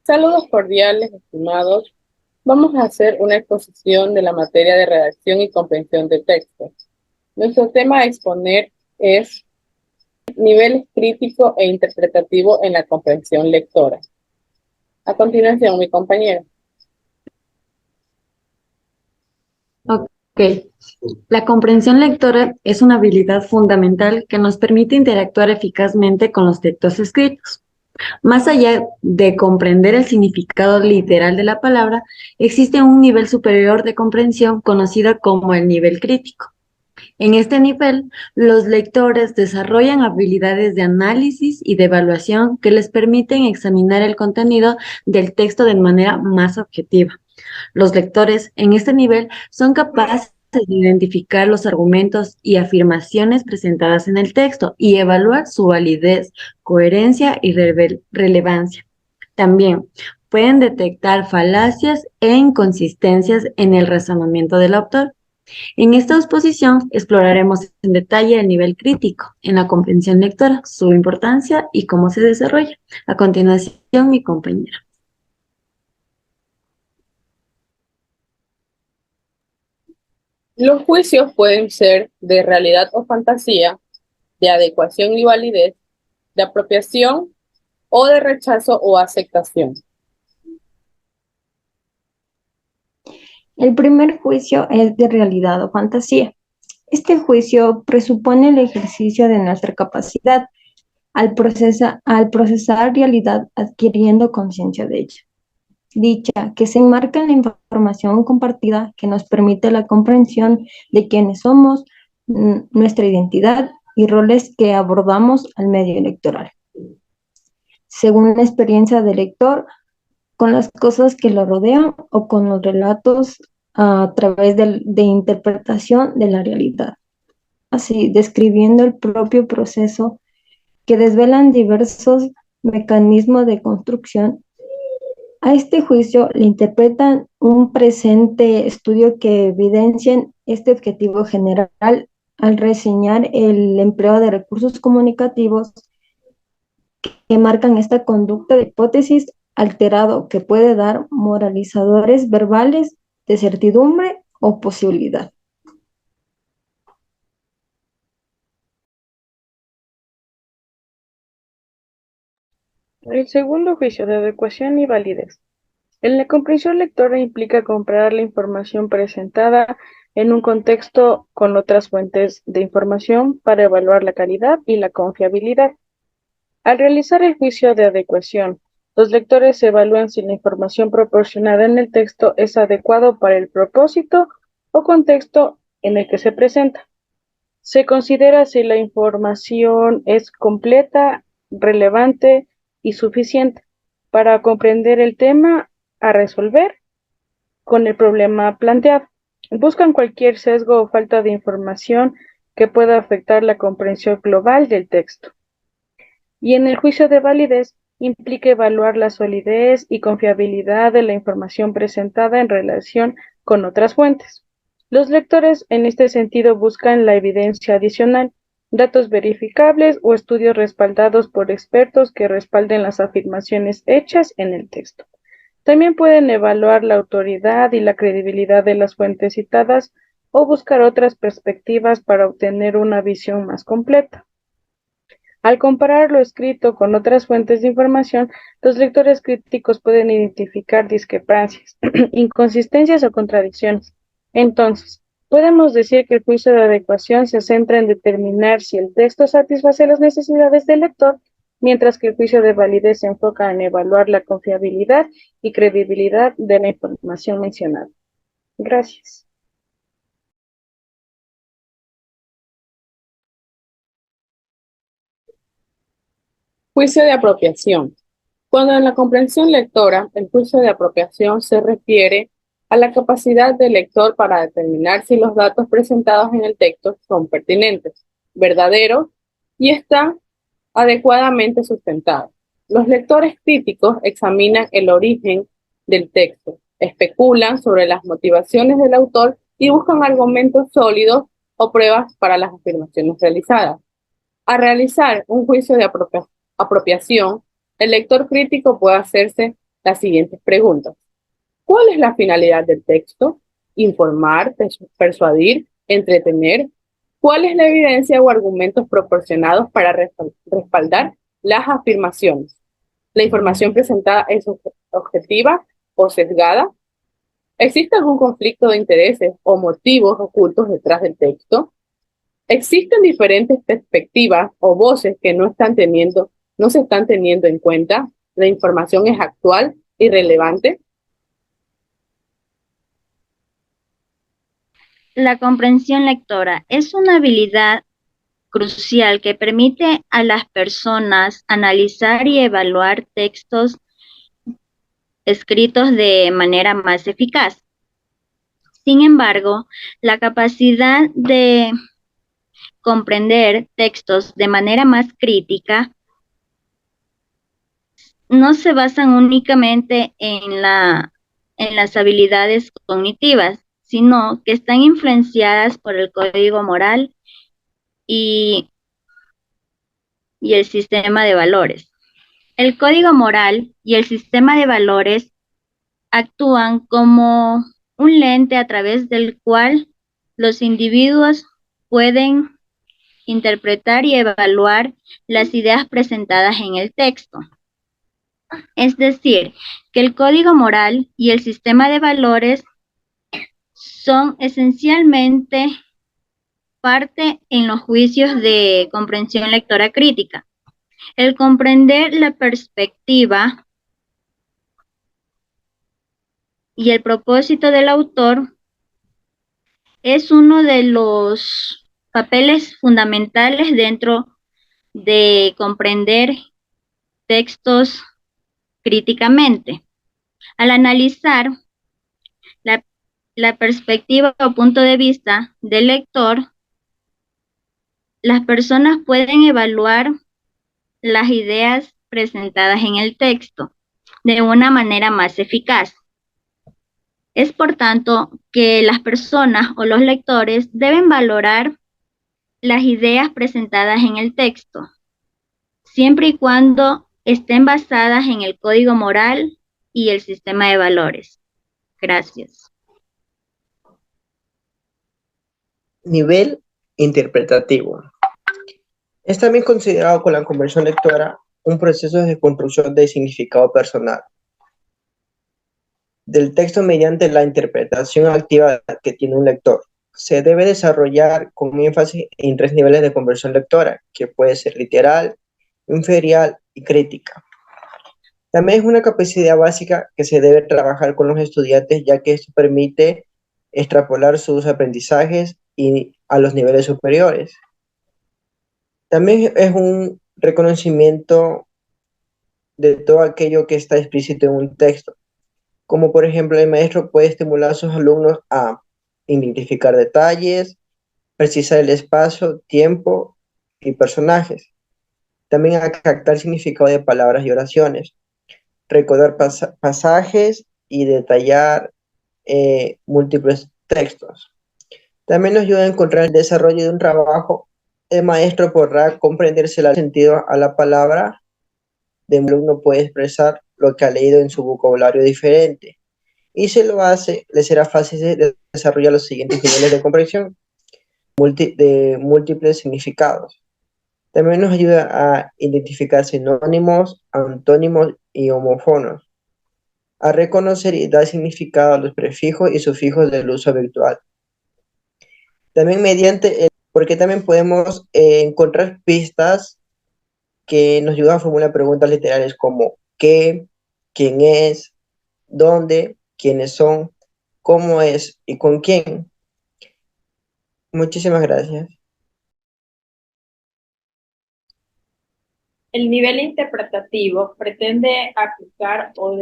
Saludos cordiales, estimados. Vamos a hacer una exposición de la materia de redacción y comprensión de textos. Nuestro tema a exponer es niveles crítico e interpretativo en la comprensión lectora. A continuación, mi compañera. Ok. La comprensión lectora es una habilidad fundamental que nos permite interactuar eficazmente con los textos escritos. Más allá de comprender el significado literal de la palabra, existe un nivel superior de comprensión conocido como el nivel crítico. En este nivel, los lectores desarrollan habilidades de análisis y de evaluación que les permiten examinar el contenido del texto de manera más objetiva. Los lectores en este nivel son capaces de identificar los argumentos y afirmaciones presentadas en el texto y evaluar su validez, coherencia y relevancia. También pueden detectar falacias e inconsistencias en el razonamiento del autor. En esta exposición exploraremos en detalle el nivel crítico en la comprensión lectora, su importancia y cómo se desarrolla. A continuación, mi compañera. Los juicios pueden ser de realidad o fantasía, de adecuación y validez, de apropiación o de rechazo o aceptación. El primer juicio es de realidad o fantasía. Este juicio presupone el ejercicio de nuestra capacidad al procesar realidad adquiriendo conciencia de ella. Dicha, que se enmarca en la información compartida que nos permite la comprensión de quiénes somos, nuestra identidad y roles que abordamos al medio electoral. Según la experiencia del lector, con las cosas que lo rodean o con los relatos a través de interpretación de la realidad. Así, describiendo el propio proceso que desvelan diversos mecanismos de construcción. A este juicio le interpretan un presente estudio que evidencian este objetivo general al reseñar el empleo de recursos comunicativos que marcan esta conducta de hipótesis alterado que puede dar moralizadores verbales de certidumbre o posibilidad. El segundo juicio de adecuación y validez. En la comprensión lectora implica comparar la información presentada en un contexto con otras fuentes de información para evaluar la calidad y la confiabilidad. Al realizar el juicio de adecuación, los lectores evalúan si la información proporcionada en el texto es adecuado para el propósito o contexto en el que se presenta. Se considera si la información es completa, relevante y suficiente para comprender el tema a resolver con el problema planteado. Buscan cualquier sesgo o falta de información que pueda afectar la comprensión global del texto. Y en el juicio de validez implica evaluar la solidez y confiabilidad de la información presentada en relación con otras fuentes. Los lectores en este sentido buscan la evidencia adicional, datos verificables o estudios respaldados por expertos que respalden las afirmaciones hechas en el texto. También pueden evaluar la autoridad y la credibilidad de las fuentes citadas o buscar otras perspectivas para obtener una visión más completa. Al comparar lo escrito con otras fuentes de información, los lectores críticos pueden identificar discrepancias, inconsistencias o contradicciones. Entonces, podemos decir que el juicio de adecuación se centra en determinar si el texto satisface las necesidades del lector, mientras que el juicio de validez se enfoca en evaluar la confiabilidad y credibilidad de la información mencionada. Gracias. Juicio de apropiación. Cuando en la comprensión lectora, el juicio de apropiación se refiere a la capacidad del lector para determinar si los datos presentados en el texto son pertinentes, verdaderos y están adecuadamente sustentados. Los lectores críticos examinan el origen del texto, especulan sobre las motivaciones del autor y buscan argumentos sólidos o pruebas para las afirmaciones realizadas. Al realizar un juicio de apropiación, el lector crítico puede hacerse las siguientes preguntas. ¿Cuál es la finalidad del texto? Informar, persuadir, entretener. ¿Cuál es la evidencia o argumentos proporcionados para respaldar las afirmaciones? ¿La información presentada es objetiva o sesgada? ¿Existe algún conflicto de intereses o motivos ocultos detrás del texto? ¿Existen diferentes perspectivas o voces que no se están teniendo en cuenta? ¿La información es actual y relevante? La comprensión lectora es una habilidad crucial que permite a las personas analizar y evaluar textos escritos de manera más eficaz. Sin embargo, la capacidad de comprender textos de manera más crítica no se basan únicamente en las habilidades cognitivas, sino que están influenciadas por el código moral y el sistema de valores. El código moral y el sistema de valores actúan como un lente a través del cual los individuos pueden interpretar y evaluar las ideas presentadas en el texto. Es decir, que el código moral y el sistema de valores son esencialmente parte en los juicios de comprensión lectora crítica. El comprender la perspectiva y el propósito del autor es uno de los papeles fundamentales dentro de comprender textos críticamente. Al analizar la perspectiva o punto de vista del lector, las personas pueden evaluar las ideas presentadas en el texto de una manera más eficaz. Es por tanto que las personas o los lectores deben valorar las ideas presentadas en el texto, siempre y cuando estén basadas en el código moral y el sistema de valores. Gracias. Nivel interpretativo. Es también considerado con la comprensión lectora un proceso de construcción de significado personal del texto mediante la interpretación activa que tiene un lector. Se debe desarrollar con énfasis en 3 niveles de comprensión lectora, que puede ser literal, inferencial y crítica. También es una capacidad básica que se debe trabajar con los estudiantes, ya que esto permite extrapolar sus aprendizajes a los niveles superiores. También es un reconocimiento de todo aquello que está explícito en un texto, como por ejemplo el maestro puede estimular a sus alumnos a identificar detalles, precisar el espacio, tiempo y personajes. También a captar significado de palabras y oraciones, recordar pasajes y detallar múltiples textos. También nos ayuda a encontrar el desarrollo de un trabajo. El maestro podrá comprenderse el sentido a la palabra, de un alumno puede expresar lo que ha leído en su vocabulario diferente. Y si lo hace, le será fácil de desarrollar los siguientes niveles de comprensión de múltiples significados. También nos ayuda a identificar sinónimos, antónimos y homófonos, a reconocer y dar significado a los prefijos y sufijos del uso habitual. También porque también podemos encontrar pistas que nos ayudan a formular preguntas literales como qué, quién es, dónde, quiénes son, cómo es y con quién. Muchísimas gracias. El nivel interpretativo pretende aplicar o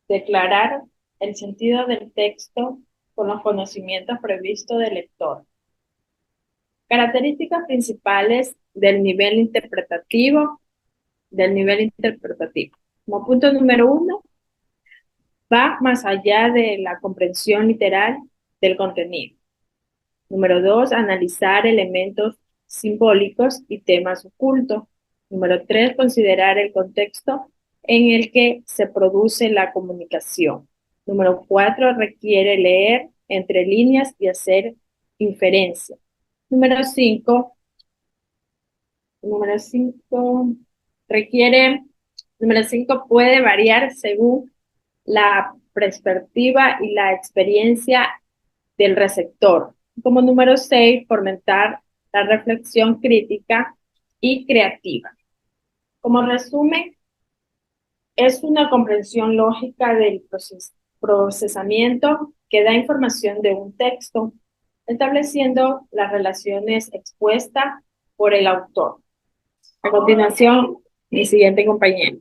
declarar el sentido del texto con los conocimientos previstos del lector. Características principales del nivel interpretativo. Como punto número 1, va más allá de la comprensión literal del contenido. Número 2, analizar elementos simbólicos y temas ocultos. Número 3, considerar el contexto en el que se produce la comunicación. Número 4, requiere leer entre líneas y hacer inferencia. Número 5, puede variar según la perspectiva y la experiencia del receptor. Como número 6, fomentar la reflexión crítica y creativa. Como resumen, es una comprensión lógica del procesamiento que da información de un texto, estableciendo las relaciones expuestas por el autor. A continuación, mi siguiente compañero.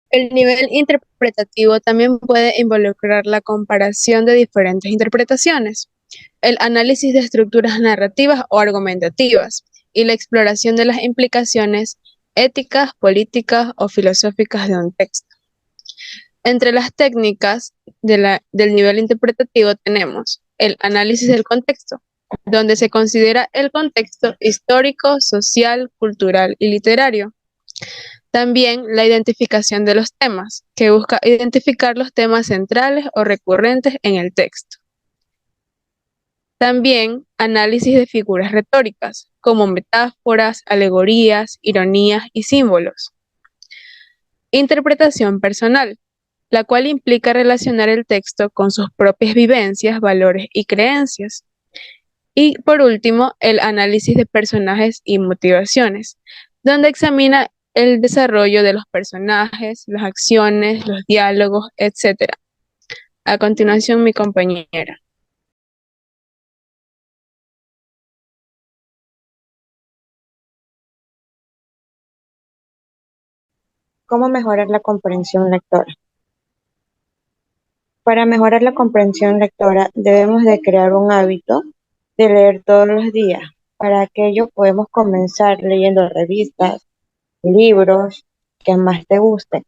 El nivel interpretativo también puede involucrar la comparación de diferentes interpretaciones, el análisis de estructuras narrativas o argumentativas y la exploración de las implicaciones éticas, políticas o filosóficas de un texto. Entre las técnicas del nivel interpretativo tenemos el análisis del contexto, donde se considera el contexto histórico, social, cultural y literario. También la identificación de los temas, que busca identificar los temas centrales o recurrentes en el texto. También análisis de figuras retóricas, como metáforas, alegorías, ironías y símbolos. Interpretación personal, la cual implica relacionar el texto con sus propias vivencias, valores y creencias. Y por último, el análisis de personajes y motivaciones, donde examina el desarrollo de los personajes, las acciones, los diálogos, etc. A continuación, mi compañera. ¿Cómo mejorar la comprensión lectora? Para mejorar la comprensión lectora debemos de crear un hábito de leer todos los días. Para aquello podemos comenzar leyendo revistas, libros que más te gusten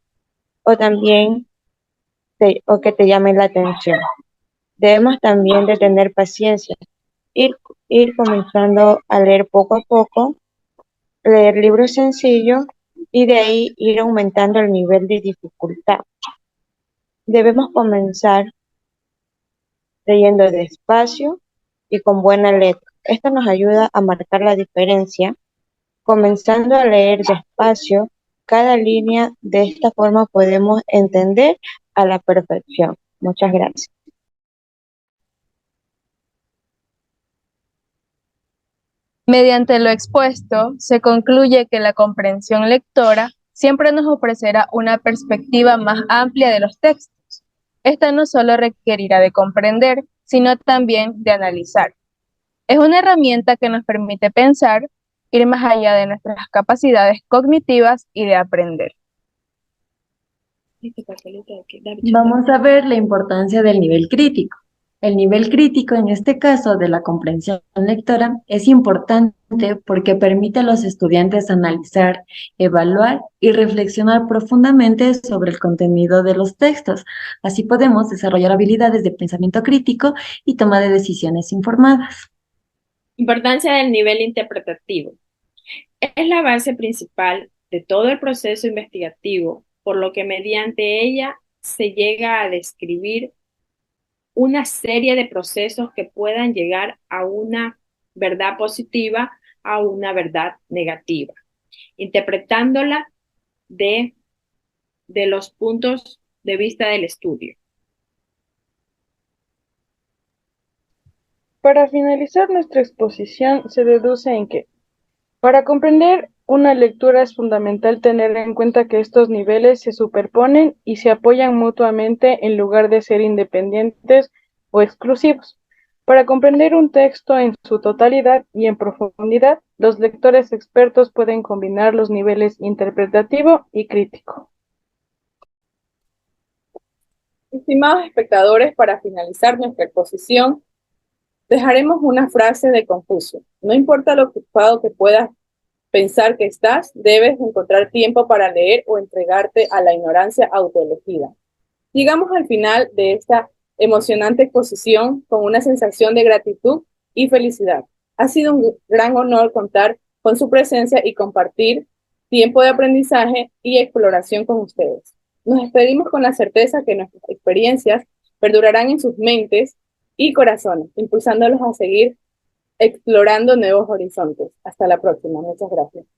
o también o que te llamen la atención. Debemos también de tener paciencia, ir comenzando a leer poco a poco, leer libros sencillos y de ahí ir aumentando el nivel de dificultad. Debemos comenzar leyendo despacio y con buena letra. Esto nos ayuda a marcar la diferencia, comenzando a leer despacio cada línea. De esta forma podemos entender a la perfección. Muchas gracias. Mediante lo expuesto, se concluye que la comprensión lectora siempre nos ofrecerá una perspectiva más amplia de los textos. Esta no solo requerirá de comprender, sino también de analizar. Es una herramienta que nos permite pensar, ir más allá de nuestras capacidades cognitivas y de aprender. Vamos a ver la importancia del nivel crítico. El nivel crítico, en este caso de la comprensión lectora, es importante porque permite a los estudiantes analizar, evaluar y reflexionar profundamente sobre el contenido de los textos. Así podemos desarrollar habilidades de pensamiento crítico y toma de decisiones informadas. Importancia del nivel interpretativo. Es la base principal de todo el proceso investigativo, por lo que mediante ella se llega a describir una serie de procesos que puedan llegar a una verdad positiva, a una verdad negativa, interpretándola de los puntos de vista del estudio. Para finalizar nuestra exposición, se deduce en que, para comprender una lectura es fundamental tener en cuenta que estos niveles se superponen y se apoyan mutuamente en lugar de ser independientes o exclusivos. Para comprender un texto en su totalidad y en profundidad, los lectores expertos pueden combinar los niveles interpretativo y crítico. Estimados espectadores, para finalizar nuestra exposición, dejaremos una frase de Confucio. No importa lo ocupado que puedas pensar que estás, debes encontrar tiempo para leer o entregarte a la ignorancia autoelegida. Llegamos al final de esta emocionante exposición con una sensación de gratitud y felicidad. Ha sido un gran honor contar con su presencia y compartir tiempo de aprendizaje y exploración con ustedes. Nos despedimos con la certeza que nuestras experiencias perdurarán en sus mentes y corazones, impulsándolos a seguir explorando nuevos horizontes. Hasta la próxima. Muchas gracias.